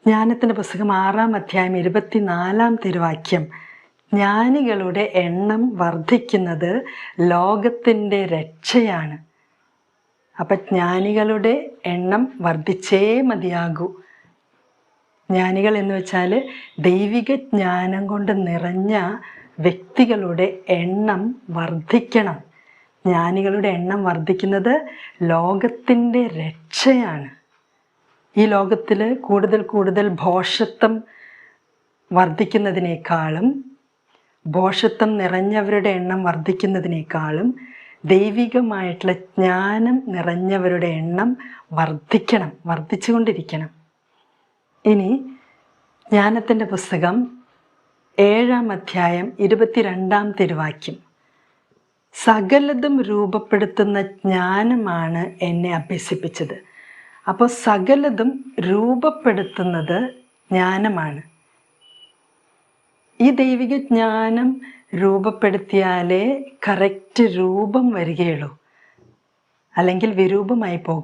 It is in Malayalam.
ജ്ഞാനത്തിൻ്റെ പുസ്തകം 6-ാം അധ്യായം 24-ാം തിരുവാക്യം, ജ്ഞാനികളുടെ എണ്ണം വർദ്ധിക്കുന്നത് ലോകത്തിൻ്റെ രക്ഷയാണ്. അപ്പം ജ്ഞാനികളുടെ എണ്ണം വർദ്ധിച്ചേ മതിയാകൂ. ജ്ഞാനികൾ എന്ന് വെച്ചാൽ ദൈവിക ജ്ഞാനം കൊണ്ട് നിറഞ്ഞ വ്യക്തികളുടെ എണ്ണം വർദ്ധിക്കണം. ജ്ഞാനികളുടെ എണ്ണം വർദ്ധിക്കുന്നത് ലോകത്തിൻ്റെ രക്ഷയാണ്. ഈ ലോകത്തിൽ കൂടുതൽ കൂടുതൽ ഭോഷത്വം വർദ്ധിക്കുന്നതിനേക്കാളും ഭോഷത്വം നിറഞ്ഞവരുടെ എണ്ണം വർദ്ധിക്കുന്നതിനേക്കാളും ദൈവികമായിട്ടുള്ള ജ്ഞാനം നിറഞ്ഞവരുടെ എണ്ണം വർദ്ധിച്ചുകൊണ്ടിരിക്കണം. ഇനി ജ്ഞാനത്തിൻ്റെ പുസ്തകം 7-ാം അധ്യായം 22-ാം തിരുവാക്യം, സകലതും രൂപപ്പെടുത്തുന്ന ജ്ഞാനമാണ് എന്നെ അഭ്യസിപ്പിച്ചത്. അപ്പോൾ സകലതും രൂപപ്പെടുത്തുന്നത് ജ്ഞാനമാണ്. ഈ ദൈവിക ജ്ഞാനം രൂപപ്പെടുത്തിയാലേ കറക്റ്റ് രൂപം വരികയുള്ളൂ, അല്ലെങ്കിൽ വിരൂപമായി പോകും.